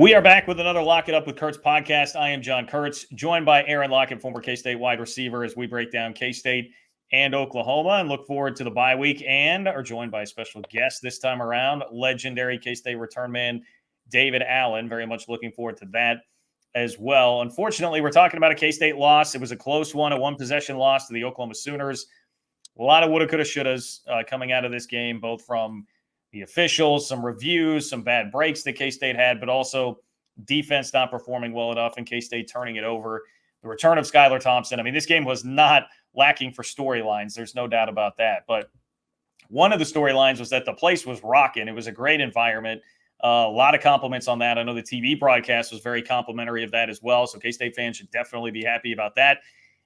We are back with another Lock It Up with Kurtz podcast. I am John Kurtz, joined by Aaron Lockett, former K-State wide receiver, as we break down K-State and Oklahoma and look forward to the bye week, and are joined by a special guest this time around, legendary K-State return man David Allen. Very much looking forward to that as well. Unfortunately, we're talking about a K-State loss. It was a close one, a one-possession loss to the Oklahoma Sooners. A lot of woulda, coulda, shouldas coming out of this game, both from the officials, some reviews, some bad breaks that K-State had, but also defense not performing well enough and K-State turning it over. The return of Skylar Thompson. I mean, this game was not lacking for storylines. There's no doubt about that. But one of the storylines was that the place was rocking. It was a great environment. A lot of compliments on that. I know the TV broadcast was very complimentary of that as well. So K-State fans should definitely be happy about that.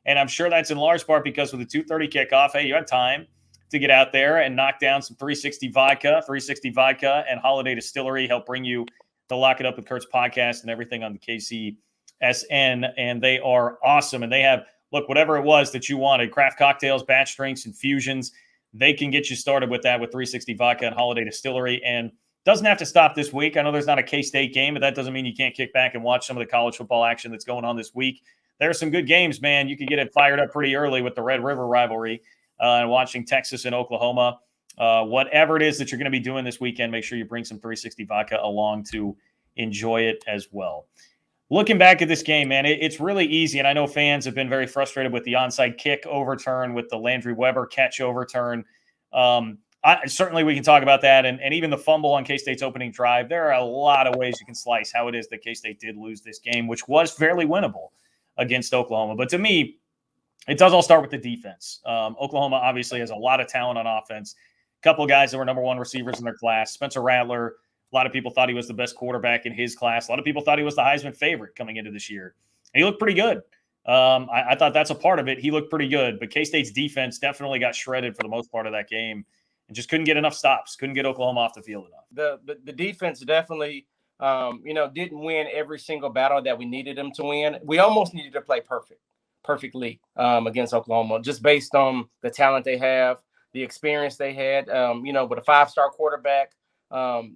And I'm sure that's in large part because with the 2:30 kickoff, hey, you had time to get out there and knock down some 360 vodka and Holiday Distillery help bring you the Lock It Up with Kurtz podcast and everything on the KCSN. And they are awesome. And they have, look, whatever it was that you wanted, craft cocktails, batch drinks, infusions, they can get you started with that with 360 vodka and Holiday Distillery. And doesn't have to stop this week. I know there's not a K-State game, but that doesn't mean you can't kick back and watch some of the college football action that's going on this week. There are some good games, man. You can get it fired up pretty early with the Red River rivalry. And watching Texas and Oklahoma, whatever it is that you're going to be doing this weekend, make sure you bring some 360 vodka along to enjoy it as well. Looking back at this game, man, it's really easy. And I know fans have been very frustrated with the onside kick overturn, with the Landry Weber catch overturn. Certainly we can talk about that. And even the fumble on K-State's opening drive. There are a lot of ways you can slice how it is that K-State did lose this game, which was fairly winnable against Oklahoma. But to me, it does all start with the defense. Oklahoma obviously has a lot of talent on offense. A couple of guys that were number one receivers in their class. Spencer Rattler, a lot of people thought he was the best quarterback in his class. A lot of people thought he was the Heisman favorite coming into this year. And he looked pretty good. I thought that's a part of it. He looked pretty good. But K-State's defense definitely got shredded for the most part of that game and just couldn't get enough stops, couldn't get Oklahoma off the field enough. The defense definitely, didn't win every single battle that we needed them to win. We almost needed to play perfectly against Oklahoma, just based on the talent they have, the experience they had, with a 5-star quarterback,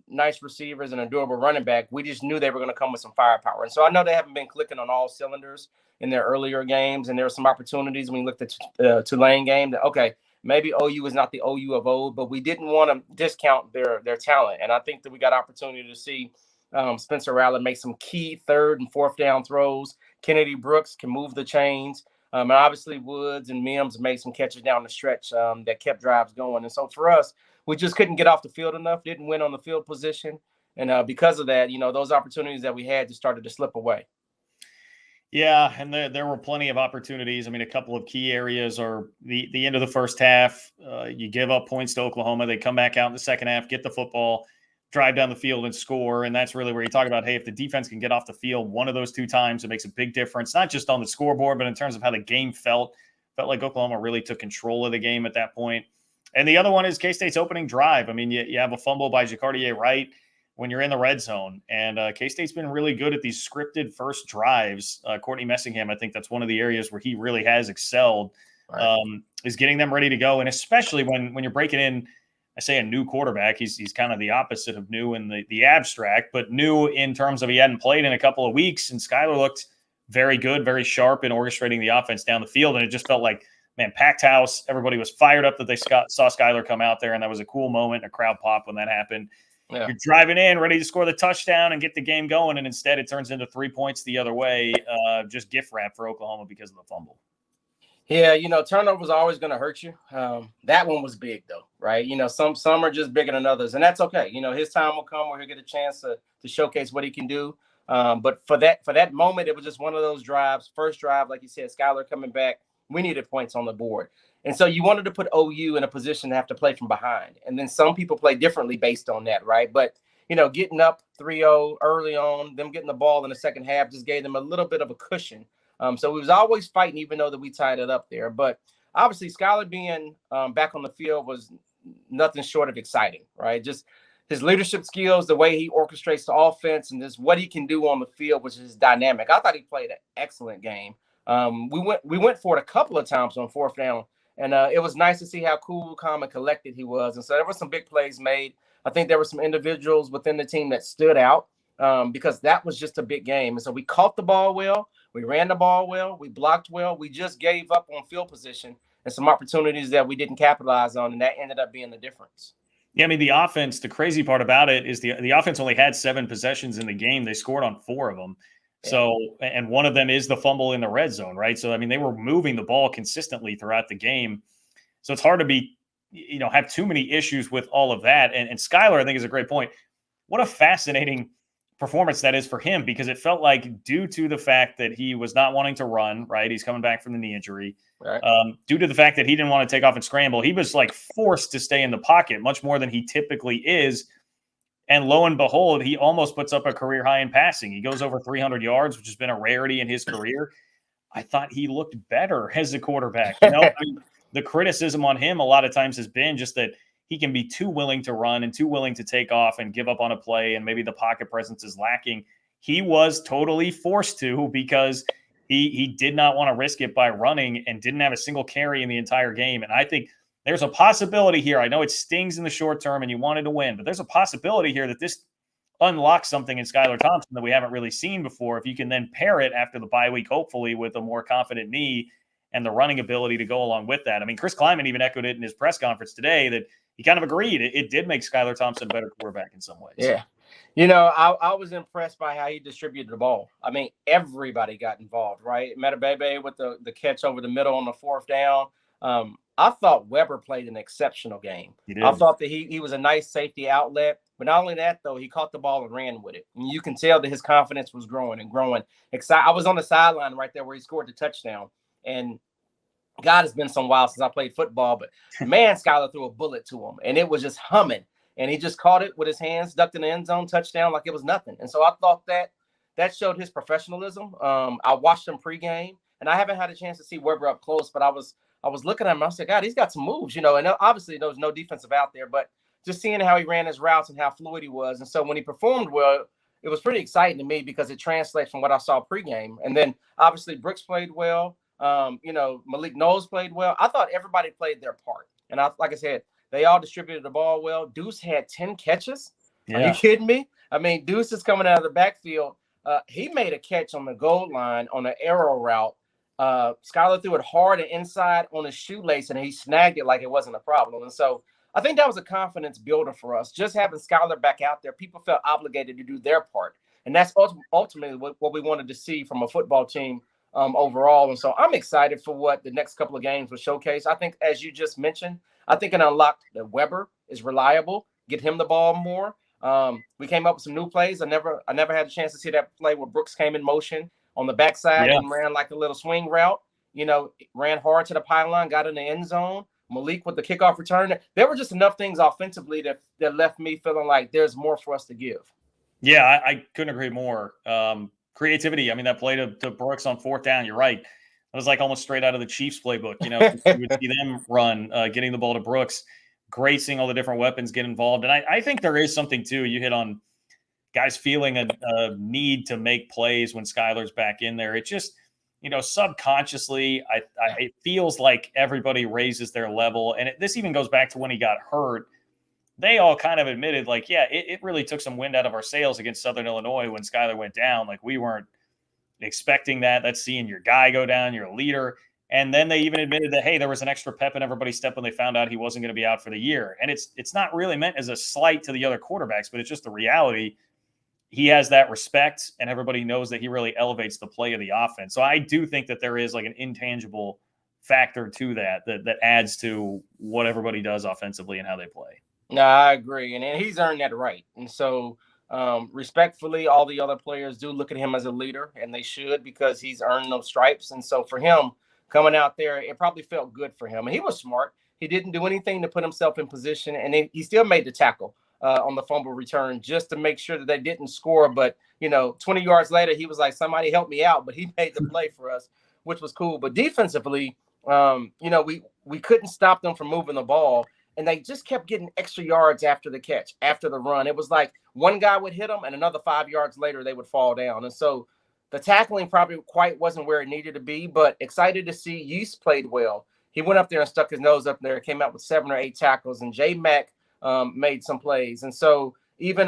nice receivers, and a durable running back. We just knew they were going to come with some firepower. And so I know they haven't been clicking on all cylinders in their earlier games, and there were some opportunities when we looked at the Tulane game that, okay, maybe OU is not the OU of old, but we didn't want to discount their talent. And I think that we got opportunity to see Spencer Rattler make some key 3rd and 4th down throws. Kennedy Brooks can move the chains. And obviously Woods and Mims made some catches down the stretch that kept drives going. And so for us, we just couldn't get off the field enough, didn't win on the field position. And because of that, those opportunities that we had just started to slip away. Yeah, and there were plenty of opportunities. I mean, a couple of key areas are the end of the first half. You give up points to Oklahoma. They come back out in the second half, get the football, drive down the field and score. And that's really where you talk about, hey, if the defense can get off the field one of those 2 times, it makes a big difference, not just on the scoreboard, but in terms of how the game felt like Oklahoma really took control of the game at that point. And the other one is K-State's opening drive. I mean, you have a fumble by Jacardier Wright when you're in the red zone. And K-State's been really good at these scripted first drives. Courtney Messingham, I think that's one of the areas where he really has excelled, is getting them ready to go. And especially when you're breaking in, I say a new quarterback, he's kind of the opposite of new in the abstract, but new in terms of he hadn't played in a couple of weeks. And Skylar looked very good, very sharp in orchestrating the offense down the field. And it just felt like, man, packed house. Everybody was fired up that they saw Skylar come out there. And that was a cool moment, a crowd pop when that happened. Yeah. You're driving in, ready to score the touchdown and get the game going. And instead it turns into 3 points the other way. Just gift wrap for Oklahoma because of the fumble. Yeah, turnovers are always going to hurt you. That one was big, though, right? Some are just bigger than others, and that's okay. His time will come where he'll get a chance to showcase what he can do. But for that moment, it was just one of those drives. First drive, like you said, Skylar coming back, we needed points on the board. And so you wanted to put OU in a position to have to play from behind. And then some people play differently based on that, right? But, getting up 3-0 early on, them getting the ball in the second half just gave them a little bit of a cushion. So we was always fighting, even though that we tied it up there. But obviously, Skylar being back on the field was nothing short of exciting, right? Just his leadership skills, the way he orchestrates the offense, and just what he can do on the field, which is dynamic. I thought he played an excellent game. We went for it a couple of times on 4th down, and it was nice to see how cool, calm, and collected he was. And so there were some big plays made. I think there were some individuals within the team that stood out. because that was just a big game. And so we caught the ball well, we ran the ball well, we blocked well, we just gave up on field position and some opportunities that we didn't capitalize on, and that ended up being the difference. Yeah, I mean, the offense, the crazy part about it is the offense only had 7 possessions in the game. They scored on 4 of them. So, and one of them is the fumble in the red zone, right? So, I mean, they were moving the ball consistently throughout the game. So it's hard to be, have too many issues with all of that. And Skylar, I think, is a great point. What a fascinating performance that is for him, because it felt like, due to the fact that he was not wanting to run, right? He's coming back from the knee injury. Right. Due to the fact that he didn't want to take off and scramble, he was like forced to stay in the pocket much more than he typically is. And lo and behold, he almost puts up a career high in passing. He goes over 300 yards, which has been a rarity in his career. I thought he looked better as a quarterback. I mean, the criticism on him a lot of times has been just that he can be too willing to run and too willing to take off and give up on a play, and maybe the pocket presence is lacking. He was totally forced to, because he did not want to risk it by running, and didn't have a single carry in the entire game. And I think there's a possibility here. I know it stings in the short term and you wanted to win, but there's a possibility here that this unlocks something in Skylar Thompson that we haven't really seen before. If you can then pair it after the bye week, hopefully, with a more confident knee and the running ability to go along with that. I mean, Chris Kleiman even echoed it in his press conference today, that he kind of agreed it did make Skylar Thompson a better quarterback in some ways. Yeah. I was impressed by how he distributed the ball. I mean, everybody got involved, right? Metabebe with the catch over the middle on the 4th down. I thought Weber played an exceptional game. I thought that he was a nice safety outlet. But not only that, though, he caught the ball and ran with it. And you can tell that his confidence was growing and growing. I was on the sideline right there where he scored the touchdown. And God, it's been some while since I played football. But, man, Skylar threw a bullet to him. And it was just humming. And he just caught it with his hands, ducked in the end zone, touchdown like it was nothing. And so I thought that showed his professionalism. I watched him pregame. And I haven't had a chance to see Weber up close, but I was looking at him. I was like, God, he's got some moves, and obviously there was no defensive out there, but just seeing how he ran his routes and how fluid he was. And so when he performed well, it was pretty exciting to me, because it translates from what I saw pregame. And then obviously Brooks played well. Malik Knowles played well. I thought everybody played their part. And like I said, they all distributed the ball well. Deuce had 10 catches. Yeah. Are you kidding me? I mean, Deuce is coming out of the backfield. He made a catch on the goal line on an arrow route. Skylar threw it hard and inside on his shoelace, and he snagged it like it wasn't a problem. And so I think that was a confidence builder for us. Just having Skylar back out there, people felt obligated to do their part. And that's ultimately what we wanted to see from a football team overall. And so I'm excited for what the next couple of games will showcase. I think, as you just mentioned, I think it unlocked that Weber is reliable, get him the ball more. We came up with some new plays. I never had a chance to see that play where Brooks came in motion on the backside and ran like a little swing route, ran hard to the pylon, got in the end zone. Malik with the kickoff return. There were just enough things offensively that left me feeling like there's more for us to give. Yeah, I couldn't agree more. Creativity. I mean, that play to Brooks on 4th down, you're right. It was like almost straight out of the Chiefs playbook. You would see them run, getting the ball to Brooks. Great seeing all the different weapons get involved. And I think there is something, too. You hit on guys feeling a need to make plays when Skylar's back in there. It just, subconsciously, it feels like everybody raises their level. And this even goes back to when he got hurt. They all kind of admitted, like, it really took some wind out of our sails against Southern Illinois when Skylar went down. Like, we weren't expecting that. That's seeing your guy go down, your leader. And then they even admitted that, hey, there was an extra pep in everybody's step when they found out he wasn't going to be out for the year. And it's not really meant as a slight to the other quarterbacks, but it's just the reality. He has that respect, and everybody knows that he really elevates the play of the offense. So I do think that there is like an intangible factor to that adds to what everybody does offensively and how they play. No, I agree. And he's earned that right. And so respectfully, all the other players do look at him as a leader, and they should, because he's earned those stripes. And so for him coming out there, it probably felt good for him. And he was smart. He didn't do anything to put himself in position, and he still made the tackle on the fumble return just to make sure that they didn't score. But, 20 yards later, he was like, somebody help me out. But he made the play for us, which was cool. But defensively, we couldn't stop them from moving the ball. And they just kept getting extra yards after the catch, after the run. It was like one guy would hit them, and another 5 yards later, they would fall down. And so the tackling probably quite wasn't where it needed to be, but excited to see Yeast played well. He went up there and stuck his nose up there, came out with 7 or 8 tackles, and J Mack made some plays. And so even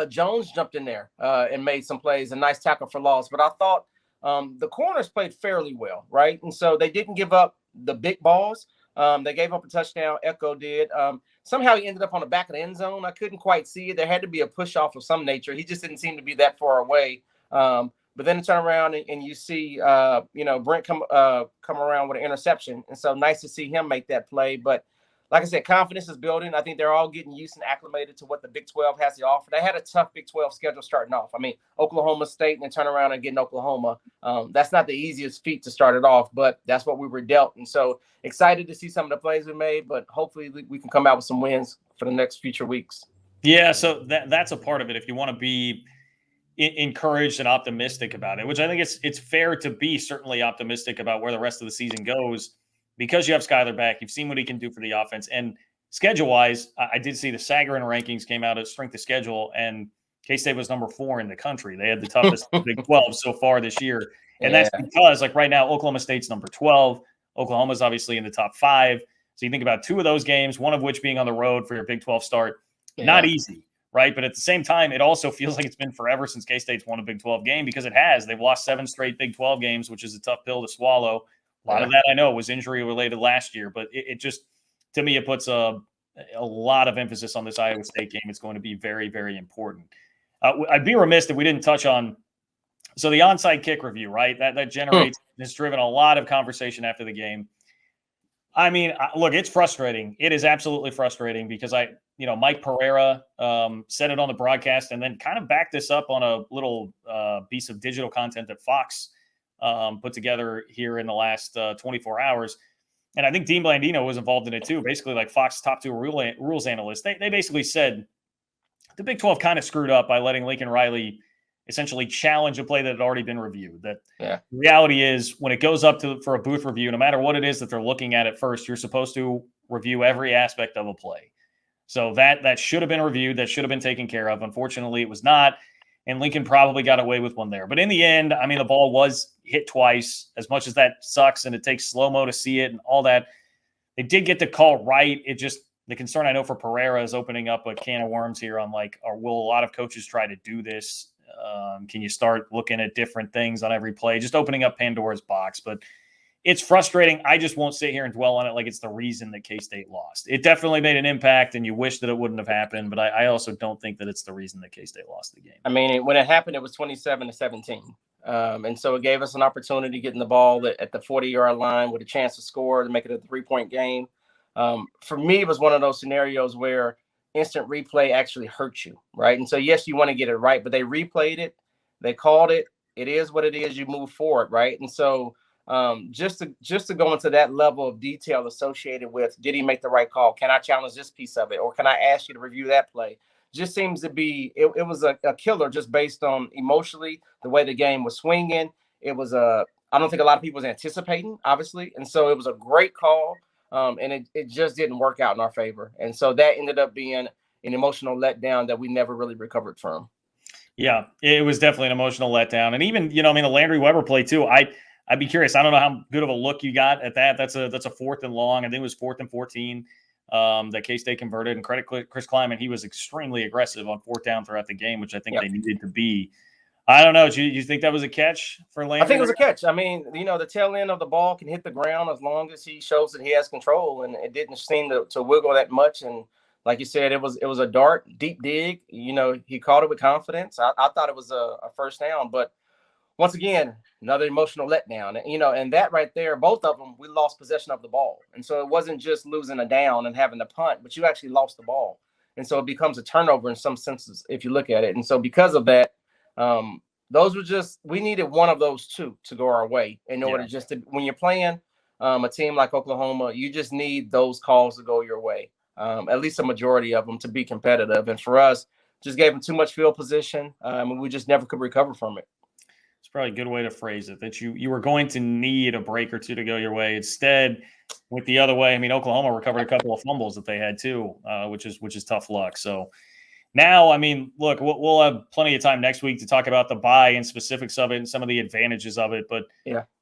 Jones jumped in there and made some plays, a nice tackle for loss. But I thought the corners played fairly well, right? And so they didn't give up the big balls. They gave up a touchdown. Echo did. Somehow he ended up on the back of the end zone. I couldn't quite see it. There had to be a push off of some nature. He just didn't seem to be that far away. But then to turn around and you see, Brent come around with an interception. And so nice to see him make that play. But like I said, confidence is building. I think they're all getting used and acclimated to what the Big 12 has to offer. They had a tough Big 12 schedule starting off. I mean, Oklahoma State and then turn around and getting Oklahoma. That's not the easiest feat to start it off, but that's what we were dealt. And so excited to see some of the plays we made, but hopefully we can come out with some wins for the next future weeks. Yeah, so that's a part of it. If you want to be encouraged and optimistic about it, which I think it's fair to be certainly optimistic about where the rest of the season goes, because you have Skyler back. You've seen what he can do for the offense. And schedule-wise, I did see the Sagarin rankings came out as strength of schedule, and K-State was number 4 in the country. They had the toughest Big 12 so far this year. And that's because, like right now, Oklahoma State's number 12. Oklahoma's obviously in the top 5. So you think about 2 of those games, one of which being on the road for your Big 12 start. Not easy, right? But at the same time, it also feels like it's been forever since K-State's won a Big 12 game, because it has. They've lost 7 straight Big 12 games, which is a tough pill to swallow. A lot of that I know was injury related last year, but it just, to me, it puts a lot of emphasis on this Iowa State game. It's going to be very, very important. I'd be remiss if we didn't touch on, so the onside kick review, right? That generates, has driven a lot of conversation after the game. I mean, look, it's frustrating. It is absolutely frustrating because Mike Pereira said it on the broadcast and then kind of backed this up on a little piece of digital content that Fox put together here in the last 24 hours. And I think Dean Blandino was involved in it too. Basically, like Fox top 2 rules analysts, they basically said the Big 12 kind of screwed up by letting Lincoln Riley essentially challenge a play that had already been reviewed. That the reality is, when it goes up for a booth review, no matter what it is that they're looking at first, you're supposed to review every aspect of a play. So that should have been reviewed. That should have been taken care of. Unfortunately, it was not. And Lincoln probably got away with one there. But in the end, I mean, the ball was hit twice. As much as that sucks and it takes slow-mo to see it and all that, they did get the call right. It just, the concern I know for Pereira is opening up a can of worms here on will a lot of coaches try to do this? Can you start looking at different things on every play? Just opening up Pandora's box. But it's frustrating. I just won't sit here and dwell on it like it's the reason that K-State lost. It definitely made an impact, and you wish that it wouldn't have happened, but I also don't think that it's the reason that K-State lost the game. I mean, when it happened, it was 27-17. And so it gave us an opportunity getting the ball at the 40-yard line with a chance to score to make it a 3-point game. For me, it was one of those scenarios where instant replay actually hurts you, right? And so, yes, you want to get it right, but they replayed it. They called it. It is what it is. You move forward, right? And so just to go into that level of detail associated with, did he make the right call? Can I challenge this piece of it? Or can I ask you to review that play? Just seems to be, it was a killer just based on emotionally the way the game was swinging. It was I don't think a lot of people was anticipating, obviously. And so it was a great call. And it just didn't work out in our favor. And so that ended up being an emotional letdown that we never really recovered from. Yeah, it was definitely an emotional letdown. And even, the Landry Weber play too, I'd be curious. I don't know how good of a look you got at that. That's a 4th and long. I think it was 4th and 14 that K-State converted. And credit Chris Kleiman, he was extremely aggressive on 4th down throughout the game, which I think they needed to be. I don't know. Do you think that was a catch for Landry? I think it was a catch. I mean, the tail end of the ball can hit the ground as long as he shows that he has control, and it didn't seem to wiggle that much. And like you said, it was a dart, deep dig. He caught it with confidence. I thought it was a first down, but once again, another emotional letdown. And that right there, both of them, we lost possession of the ball. And so it wasn't just losing a down and having to punt, but you actually lost the ball. And so it becomes a turnover in some senses if you look at it. And so because of that, those were we needed one of those two to go our way in order just to, when you're playing a team like Oklahoma, you just need those calls to go your way, at least a majority of them, to be competitive. And for us, just gave them too much field position. And we just never could recover from it. It's probably a good way to phrase it, that you were going to need a break or two to go your way. Instead, went the other way. I mean, Oklahoma recovered a couple of fumbles that they had too, which is tough luck. So now, I mean, look, we'll have plenty of time next week to talk about the bye and specifics of it and some of the advantages of it. But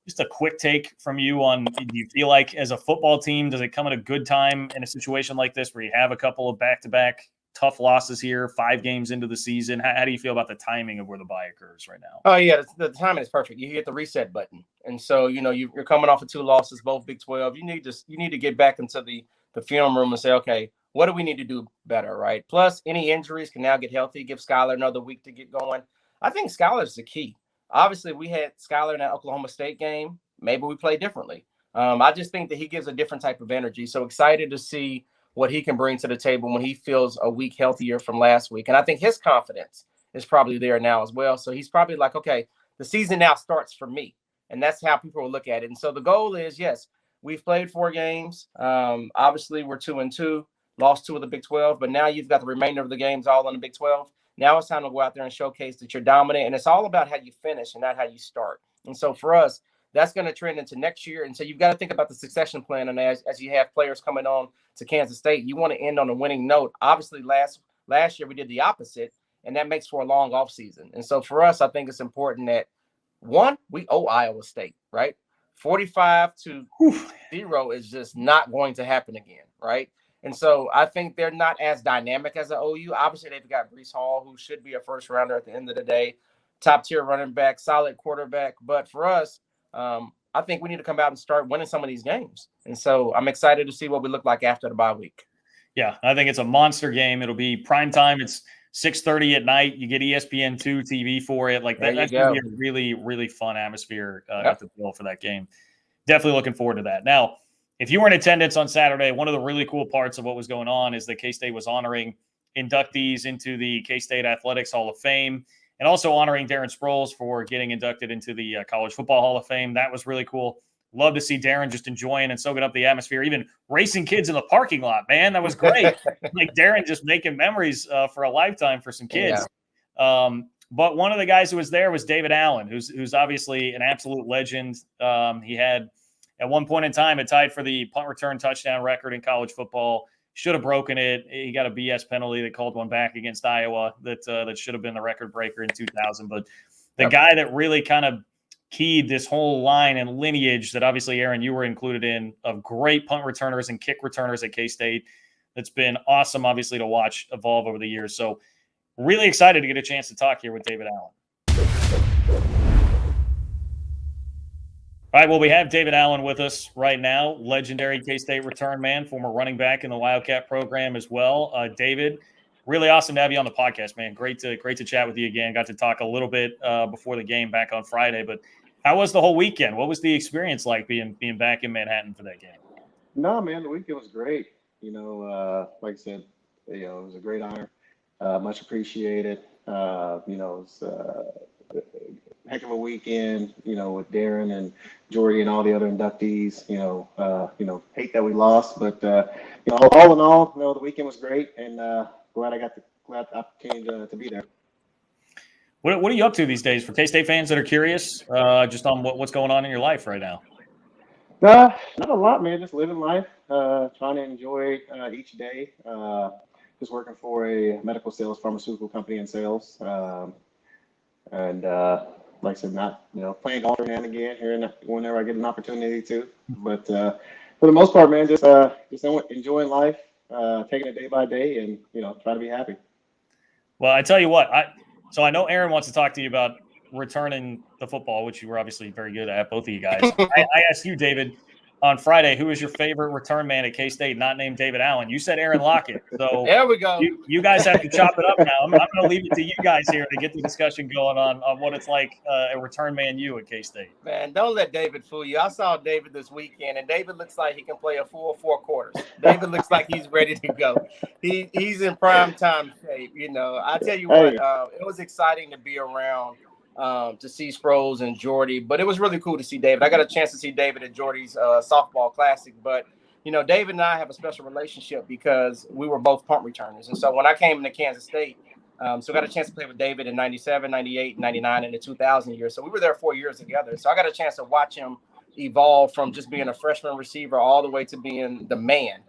just a quick take from you on, do you feel like as a football team, does it come at a good time in a situation like this where you have a couple of back-to-back tough losses here, 5 games into the season. How do you feel about the timing of where the bye occurs right now? Oh, yeah, the timing is perfect. You hit the reset button. And so, you're coming off of 2 losses, both Big 12. You need to get back into the film room and say, okay, what do we need to do better, right? Plus, any injuries can now get healthy, give Skylar another week to get going. I think Skylar's the key. Obviously, we had Skylar in that Oklahoma State game. Maybe we play differently. I just think that he gives a different type of energy. So excited to see what he can bring to the table when he feels a week healthier from last week. And I think his confidence is probably there now as well. So he's probably like, okay, the season now starts for me. And that's how people will look at it. And so the goal is, yes, we've played 4 games. Obviously, we're 2-2, lost 2 of the Big 12. But now you've got the remainder of the games all in the Big 12. Now it's time to go out there and showcase that you're dominant. And it's all about how you finish and not how you start. And so for us, that's going to trend into next year. And so you've got to think about the succession plan. And as you have players coming on to Kansas State, you want to end on a winning note. Obviously, last year we did the opposite, and that makes for a long offseason. And so for us, I think it's important that, one, we owe Iowa State, right? 45-0 is just not going to happen again, right? And so I think they're not as dynamic as the OU. Obviously, they've got Breece Hall, who should be a first rounder at the end of the day, top-tier running back, solid quarterback. But for us, I think we need to come out and start winning some of these games. And so I'm excited to see what we look like after the bye week. Yeah, I think it's a monster game. It'll be prime time. It's 6:30 at night. You get ESPN2 TV for it. Like that's going to be a really, really fun atmosphere at the Bill for that game. Definitely looking forward to that. Now, if you were in attendance on Saturday, one of the really cool parts of what was going on is that K-State was honoring inductees into the K-State Athletics Hall of Fame, and also honoring Darren Sproles for getting inducted into the College Football Hall of Fame. That was really cool. Love to see Darren just enjoying and soaking up the atmosphere, even racing kids in the parking lot, man. That was great. Like Darren just making memories for a lifetime for some kids. Yeah. But one of the guys who was there was David Allen, who's obviously an absolute legend. He had, at one point in time, it tied for the punt return touchdown record in college football. Should have broken it. He got a BS penalty that called one back against Iowa that should have been the record breaker in 2000. But the guy that really kind of keyed this whole line and lineage that obviously, Aaron, you were included in, of great punt returners and kick returners at K-State. That's been awesome, obviously, to watch evolve over the years. So really excited to get a chance to talk here with David Allen. All right, well, we have David Allen with us right now, legendary K-State return man, former running back in the Wildcat program as well. David, really awesome to have you on the podcast, man. Great to chat with you again. Got to talk a little bit before the game back on Friday, but how was the whole weekend? What was the experience like being back in Manhattan for that game? No, man, the weekend was great. Like I said, it was a great honor. Much appreciated. It was a heck of a weekend, with Darren and Jordy and all the other inductees. Hate that we lost, but all in all, the weekend was great, and glad I got the opportunity to be there. What are you up to these days for K-State fans that are curious, just on what's going on in your life right now? Not a lot, man. Just living life, trying to enjoy each day. Just working for a medical sales pharmaceutical company in sales, and like I said, not playing golf every now and again here whenever I get an opportunity to. But for the most part, man, just enjoying life, taking it day by day, and trying to be happy. Well, I tell you what, so I know Aaron wants to talk to you about returning the football, which you were obviously very good at, both of you guys. I asked you, David, on Friday, who was your favorite return man at K-State, not named David Allen? You said Aaron Lockett. So there we go. You guys have to chop it up now. I'm going to leave it to you guys here to get the discussion going on what it's like a return man you at K-State. Man, don't let David fool you. I saw David this weekend, and David looks like he can play a full 4 quarters. David looks like he's ready to go. He's in prime time shape. I tell you what, it was exciting to be around to see Sproles and Jordy, but it was really cool to see David. I got a chance to see David at Jordy's softball classic, but David and I have a special relationship because we were both punt returners. And so when I came into Kansas State, so I got a chance to play with David in 97, 98, 99, and the 2000 year. So we were there 4 years together. So I got a chance to watch him evolve from just being a freshman receiver all the way to being the man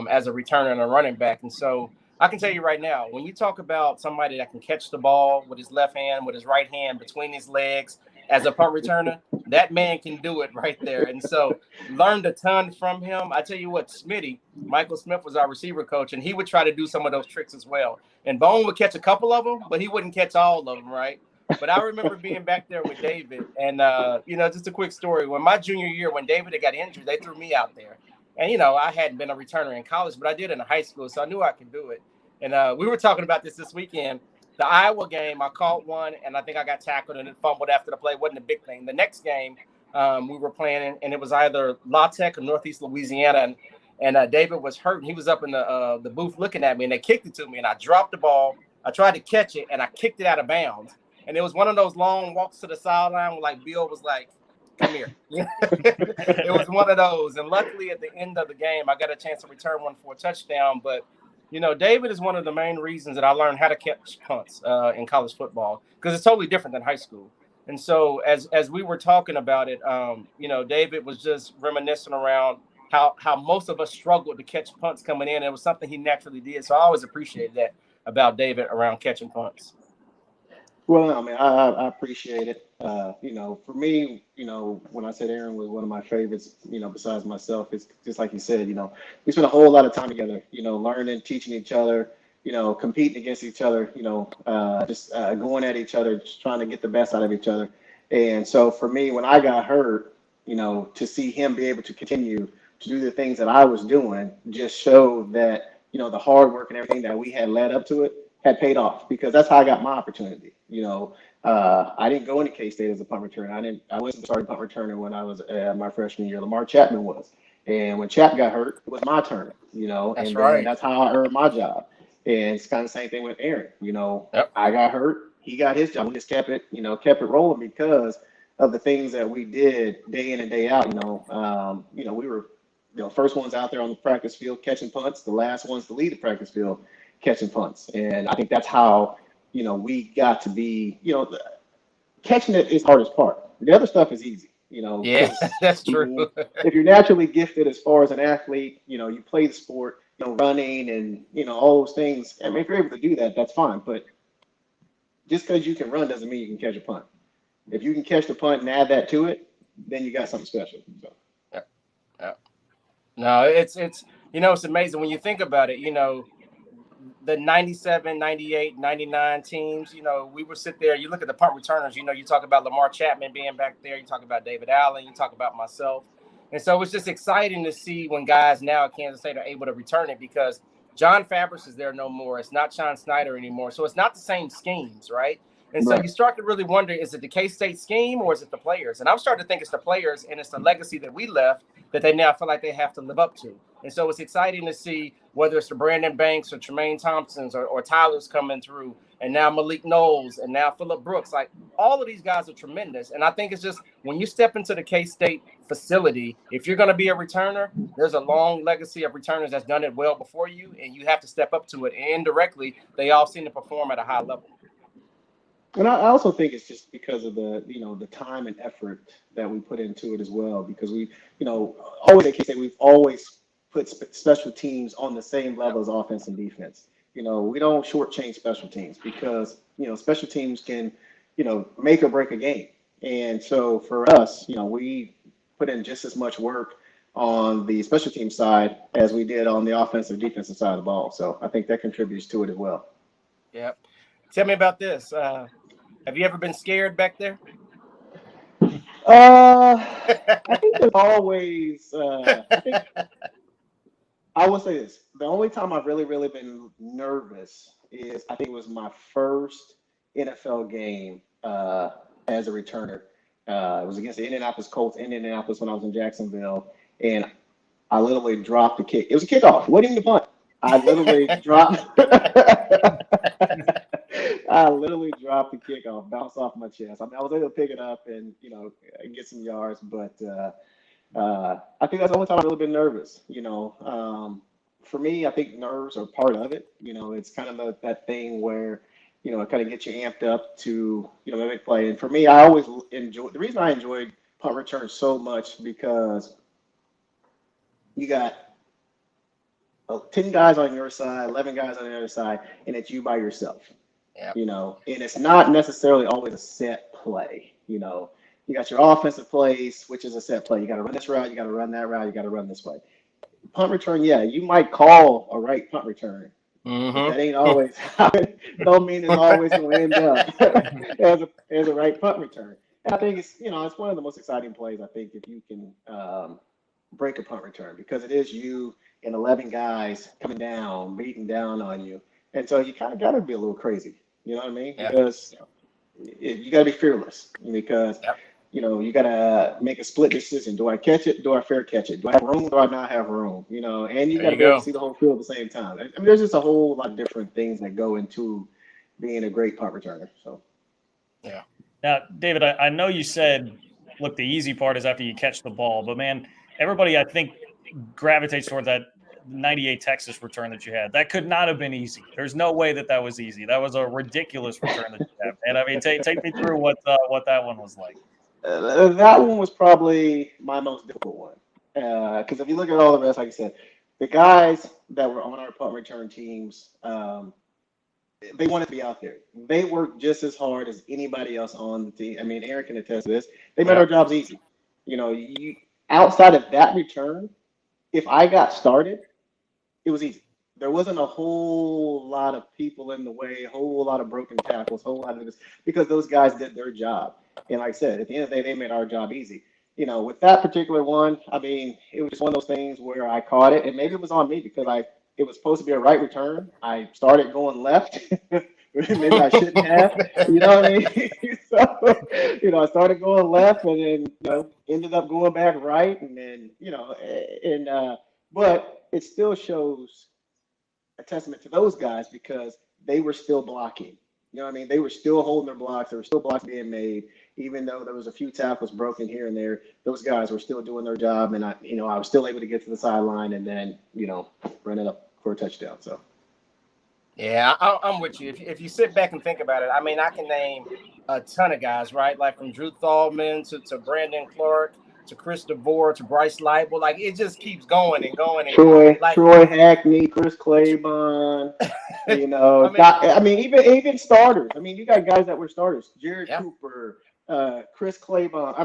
as a returner and a running back. And so I can tell you right now, when you talk about somebody that can catch the ball with his left hand, with his right hand between his legs as a punt returner, that man can do it right there. And so learned a ton from him. I tell you what, Michael Smith was our receiver coach, and he would try to do some of those tricks as well. And Bone would catch a couple of them, but he wouldn't catch all of them, right? But I remember being back there with David, and just a quick story. When my junior year, when David had got injured, they threw me out there. And, I hadn't been a returner in college, but I did in high school, so I knew I could do it. And we were talking about this weekend. The Iowa game, I caught one, and I think I got tackled and then fumbled after the play. It wasn't a big thing. The next game we were playing, and it was either La Tech or Northeast Louisiana, and David was hurt, and he was up in the booth looking at me, and they kicked it to me, and I dropped the ball. I tried to catch it, and I kicked it out of bounds. And it was one of those long walks to the sideline where, Bill was like, come here. It was one of those. And luckily, at the end of the game, I got a chance to return one for a touchdown. But David is one of the main reasons that I learned how to catch punts in college football, because it's totally different than high school. And so as we were talking about it, David was just reminiscing around how most of us struggled to catch punts coming in. It was something he naturally did. So I always appreciated that about David around catching punts. Well, I mean, I appreciate it. For me, when I said Aaron was one of my favorites, besides myself, it's just like you said, we spent a whole lot of time together, learning, teaching each other, competing against each other, just going at each other, just trying to get the best out of each other. And so for me, when I got hurt, to see him be able to continue to do the things that I was doing just showed that, the hard work and everything that we had led up to it had paid off, because that's how I got my opportunity. I didn't go into K-State as a punt returner. I wasn't starting punt returner when I was my freshman year. Lamar Chapman was. And when Chap got hurt, it was my turn, That's right. That's how I earned my job. And it's kind of the same thing with Aaron. Yep. I got hurt, he got his job. We just kept it rolling because of the things that we did day in and day out. We were first ones out there on the practice field catching punts, the last ones to lead the practice field catching punts. And I think that's how we got to be, catching it is the hardest part. The other stuff is easy, Yeah, that's true. If you're naturally gifted as far as an athlete, you play the sport, running and, all those things. I mean, if you're able to do that, that's fine. But just because you can run doesn't mean you can catch a punt. If you can catch the punt and add that to it, then you got something special. So. Yeah. No, it's amazing when you think about it, the 97, 98, 99 teams, we would sit there. You look at the punt returners, you talk about Lamar Chapman being back there. You talk about David Allen. You talk about myself. And so it's just exciting to see when guys now at Kansas State are able to return it, because John Fabris is there no more. It's not Sean Snyder anymore. So it's not the same schemes, right? And so you start to really wonder, is it the K-State scheme or is it the players? And I'm starting to think it's the players, and it's the legacy that we left that they now feel like they have to live up to. And so it's exciting to see whether it's the Brandon Banks or Tremaine Thompsons or Tyler's coming through, and now Malik Knowles and now Phillip Brooks. Like, all of these guys are tremendous. And I think it's just when you step into the K-State facility, if you're going to be a returner, there's a long legacy of returners that's done it well before you, and you have to step up to it. And indirectly, they all seem to perform at a high level. And I also think it's just because of the time and effort that we put into it as well, because we, always at K-State, we've always put special teams on the same level as offense and defense. We don't shortchange special teams, because, special teams can, make or break a game. And so for us, we put in just as much work on the special team side as we did on the offensive defensive side of the ball. So I think that contributes to it as well. Yep. Tell me about this. Have you ever been scared back there? I think there's always, I will say this. The only time I've really, really been nervous is, I think it was my first NFL game as a returner. It was against the Indianapolis Colts in Indianapolis when I was in Jacksonville, and I literally dropped the kick. It was a kickoff. It wasn't even a punt. I literally dropped the kickoff, bounced off my chest. I mean, I was able to pick it up and, get some yards, but I think that's the only time I've really been nervous. For me, I think nerves are part of it. It's kind of that thing where, it kind of gets you amped up to, make play. And for me, I always the reason I enjoyed punt return so much, because you got 10 guys on your side, 11 guys on the other side, and it's you by yourself. Yep. And it's not necessarily always a set play. You You got your offensive plays, which is a set play. You got to run this route, you got to run that route, you got to run this way. Punt return, yeah, you might call a right punt return. But that ain't always don't mean it's always going to end up as a right punt return. And I think it's it's one of the most exciting plays. I think if you can break a punt return, because it is you and 11 guys coming down, beating down on you, and so you kind of got to be a little crazy. You know what I mean? Yeah. Because you got to be fearless. Because you got to make a split decision. Do I catch it? Do I fair catch it? Do I have room? Do I not have room? And you got to be able to see the whole field at the same time. I mean, there's just a whole lot of different things that go into being a great punt returner. So, yeah. Now, David, I know you said, look, the easy part is after you catch the ball, but man, everybody I think gravitates toward that 98 Texas return that you had. That could not have been easy. There's no way that was easy. That was a ridiculous return that you had. And I mean, take me through what that one was like. That one was probably my most difficult one. Because if you look at all the rest, like I said, the guys that were on our punt return teams, they wanted to be out there. They worked just as hard as anybody else on the team. I mean, Aaron can attest to this. They made our jobs easy. You outside of that return, if I got started, it was easy. There wasn't a whole lot of people in the way, a whole lot of broken tackles, a whole lot of this, because those guys did their job. And like I said, at the end of the day, they made our job easy. With that particular one, I mean, it was just one of those things where I caught it, and maybe it was on me because it was supposed to be a right return. I started going left. Maybe I shouldn't have. You know what I mean? So, I started going left, and then ended up going back right, and then but it still shows a testament to those guys because they were still blocking. You know what I mean? They were still holding their blocks. There were still blocks being made, even though there was a few tackles broken here and there. Those guys were still doing their job, and I was still able to get to the sideline and then run it up for a touchdown. So. Yeah, I'm with you. If you sit back and think about it, I mean, I can name a ton of guys, right? Like from Drew Thalman to Brandon Clark to Chris DeVore to Bryce Leibel. Like, it just keeps going and going. And Troy Hackney, Chris Claiborne, I mean, even starters. I mean, you got guys that were starters. Jared Cooper, Chris Claiborne.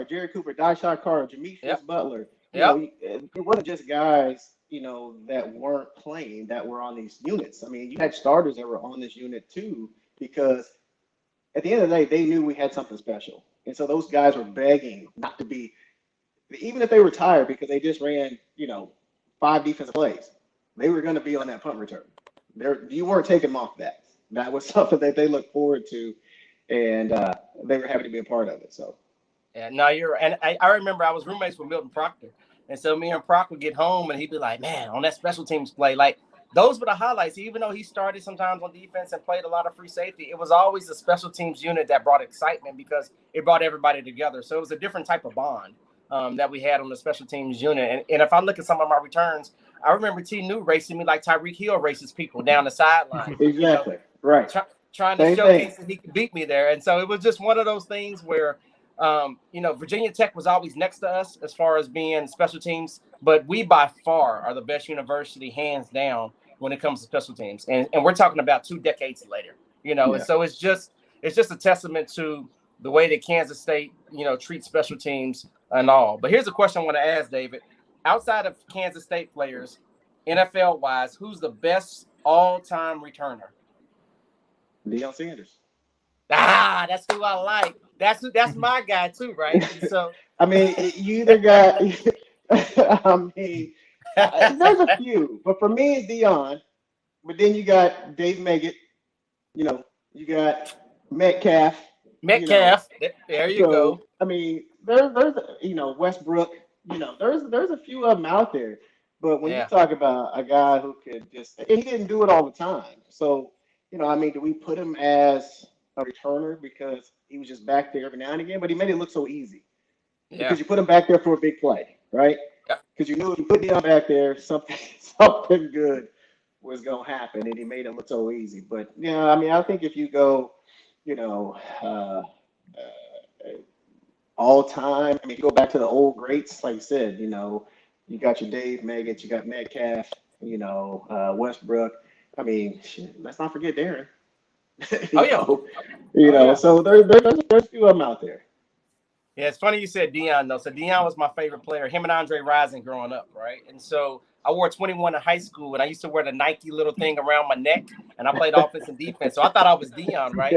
Jared Cooper, Dyshawn Carter, Jameis Butler. It wasn't just guys that weren't playing, that were on these units. I mean, you had starters that were on this unit too, because at the end of the day, they knew we had something special. And so those guys were begging not to be, even if they were tired because they just ran, 5 defensive plays, they were going to be on that punt return. You weren't taking them off that. That was something that they looked forward to, and they were happy to be a part of it. So. Yeah, no, and I remember I was roommates with Milton Proctor. And so me and Proc would get home and he'd be like, man, on that special teams play, like those were the highlights. Even though he started sometimes on defense and played a lot of free safety, it was always the special teams unit that brought excitement because it brought everybody together. So it was a different type of bond that we had on the special teams unit. And if I look at some of my returns, I remember T. New racing me like Tyreek Hill races people down the sideline. Exactly. Right. Trying to showcase that he could beat me there. And so it was just one of those things where Virginia Tech was always next to us as far as being special teams, but we by far are the best university, hands down, when it comes to special teams. And we're talking about 2 decades later, and so it's just a testament to the way that Kansas State, treats special teams and all. But here's a question I want to ask, David. Outside of Kansas State players, NFL-wise, who's the best all-time returner? Deion Sanders. That's who I like. That's my guy too, right? So I mean, you either got. I mean, there's a few, but for me, it's Deion. But then you got Dave Meggett. You got Metcalf. There you go. I mean, there's Westbrook. There's a few of them out there. But when you talk about a guy who could just, and he didn't do it all the time. So do we put him as a returner because he was just back there every now and again, but he made it look so easy because you put him back there for a big play, right? Because you knew if you put Deion back there, something good was going to happen, and he made it look so easy. But, I think if you go, all time, you go back to the old greats, like you said, you got your Dave Meggett, you got Metcalf, Westbrook. I mean, let's not forget Darren. So there's a few of them out there. Yeah, it's funny you said Dion, though. So Dion was my favorite player, him and Andre Rison growing up, right? And so I wore 21 in high school, and I used to wear the Nike little thing around my neck, and I played offense and defense. So I thought I was Dion, right?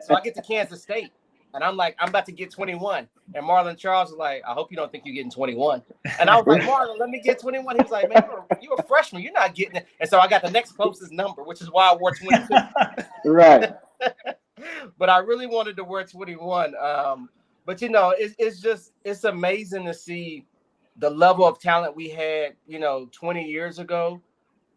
So I get to Kansas State, and I'm like, I'm about to get 21. And Marlon Charles was like, I hope you don't think you're getting 21. And I was like, Marlon, let me get 21. He was like, man, you're a freshman. You're not getting it. And so I got the next closest number, which is why I wore 22. Right. But I really wanted to wear 21. But, you know, it's amazing to see the level of talent we had, you know, 20 years ago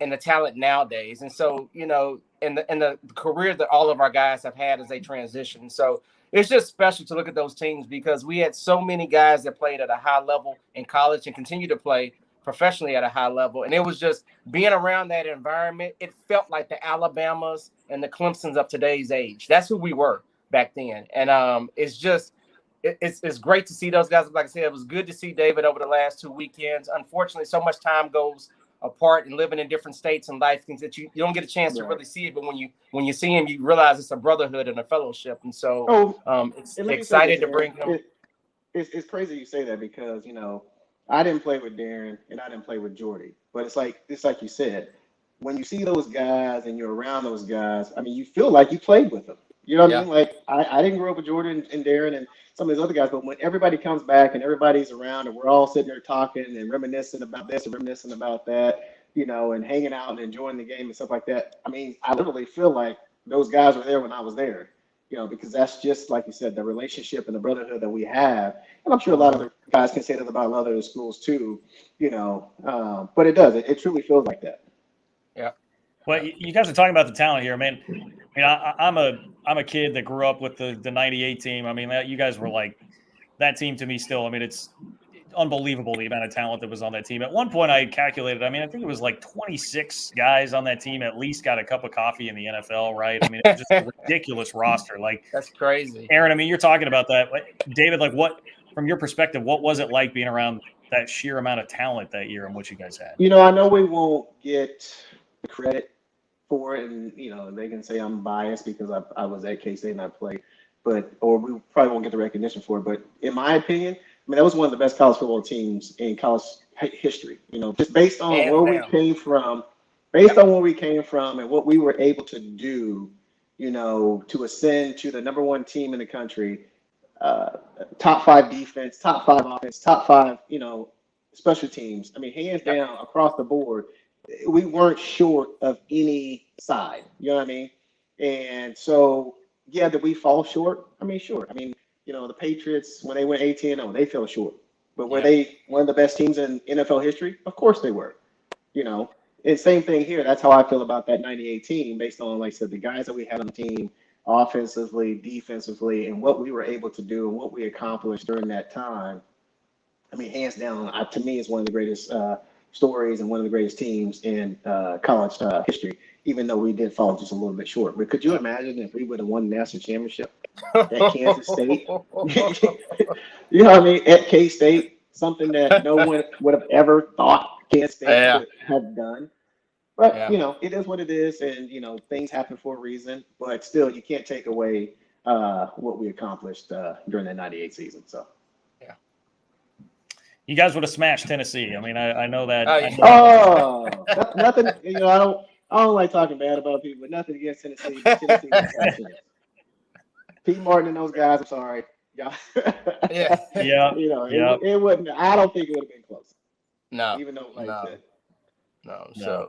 and the talent nowadays. And so, you know, and the career that all of our guys have had as they transition. So it's just special to look at those teams because we had so many guys that played at a high level in college and continue to play professionally at a high level. And it was just being around that environment. It felt like the Alabamas and the Clemsons of today's age. That's who we were back then. And it's just, it's great to see those guys. Like I said, it was good to see David over the last 2 weekends. Unfortunately, so much time goes apart and living in different states and life things that you don't get a chance to really see it. But when you see him, you realize it's a brotherhood and a fellowship. And so it's excited to bring him. It's crazy you say that because, you know, I didn't play with Darren and I didn't play with Jordy. But it's like you said, when you see those guys and you're around those guys, I mean, you feel like you played with them. You know what I mean? Like, I didn't grow up with Jordan and Darren and some of those other guys, but when everybody comes back and everybody's around and we're all sitting there talking and reminiscing about this and reminiscing about that, you know, and hanging out and enjoying the game and stuff like that, I mean, I literally feel like those guys were there when I was there, you know, because that's just, like you said, the relationship and the brotherhood that we have. And I'm sure a lot of other guys can say that about a lot of other schools too, you know, but it does. It truly feels like that. Yeah. Well, you guys are talking about the talent here, man. I mean, I'm a kid that grew up with the '98 team. I mean, you guys were like that team to me still. I mean, it's unbelievable the amount of talent that was on that team. At one point, I calculated. I mean, I think it was like 26 guys on that team at least got a cup of coffee in the NFL, right? I mean, it was just a ridiculous roster. Like that's crazy, Aaron. I mean, you're talking about that, David. Like, what from your perspective, what was it like being around that sheer amount of talent that year and what you guys had? You know, I know we won't get the credit for it, and you know they can say I'm biased because I was at K-State and I played, or we probably won't get the recognition for it. But in my opinion, I mean that was one of the best college football teams in college history. You know, just based on where we came from, and what we were able to do, you know, to ascend to the number one team in the country, top 5 defense, top 5 offense, top 5, you know, special teams. I mean, hands down across the board. We weren't short of any side, you know what I mean? And so, yeah, did we fall short? I mean, sure. I mean, you know, the Patriots, when they went 18-0, they fell short. But were they one of the best teams in NFL history? Of course they were, you know. And same thing here. That's how I feel about that 98 team based on, like I said, the guys that we had on the team, offensively, defensively, and what we were able to do and what we accomplished during that time. I mean, hands down, to me, is one of the greatest stories and one of the greatest teams in college history, even though we did fall just a little bit short. But could you imagine if we would have won the national championship at Kansas State? You know what I mean? At K-State, something that no one would have ever thought Kansas State would have done. But, you know, it is what it is. And, you know, things happen for a reason. But still, you can't take away what we accomplished during that 98 season. So. You guys would have smashed Tennessee. I mean, I know that. Nothing. You know, I don't like talking bad about people, but nothing against Tennessee. But Tennessee was Pete Martin and those guys. I'm sorry. You know, it wouldn't. I don't think it would have been close. No. Even though, like I said. No.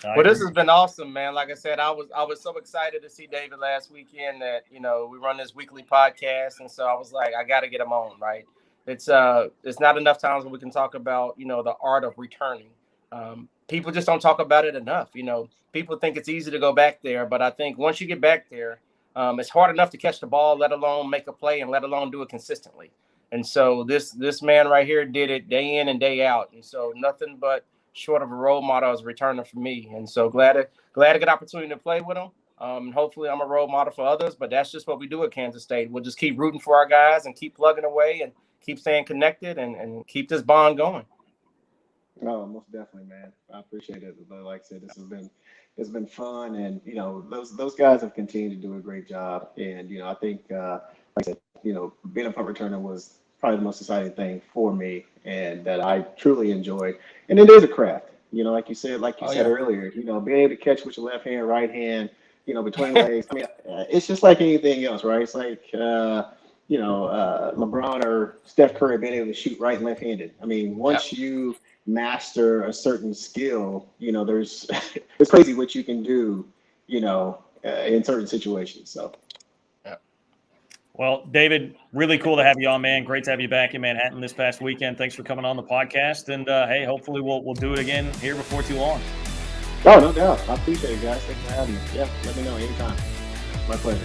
Well, this has been awesome, man. Like I said, I was so excited to see David last weekend that, you know, we run this weekly podcast, and so I was like, I got to get him on, right? It's not enough times when we can talk about, you know, the art of returning. People just don't talk about it enough. You know, people think it's easy to go back there, but I think once you get back there, it's hard enough to catch the ball, let alone make a play, and let alone do it consistently. And so this man right here did it day in and day out. And so nothing but short of a role model as a returner for me. And so glad to get opportunity to play with him. Hopefully I'm a role model for others, but that's just what we do at Kansas State. We'll just keep rooting for our guys and keep plugging away and keep staying connected and keep this bond going. No, most definitely, man. I appreciate it. But like I said, it's been fun, and you know, those guys have continued to do a great job. And you know, I think, like I said, being a punt returner was probably the most exciting thing for me, and that I truly enjoyed. And it is a craft, like you said, Oh yeah. earlier, being able to catch with your left hand, right hand, between legs. I mean, it's just like anything else, right? It's like, LeBron or Steph Curry being able to shoot right and left-handed. I mean, once you master a certain skill, there's it's crazy what you can do, in certain situations. So. Well, David, really cool to have you on, man. Great to have you back in Manhattan this past weekend. Thanks for coming on the podcast. And hey, hopefully we'll do it again here before too long. Oh, no doubt. I appreciate it, guys. Thanks for having me. Yeah, let me know anytime. My pleasure.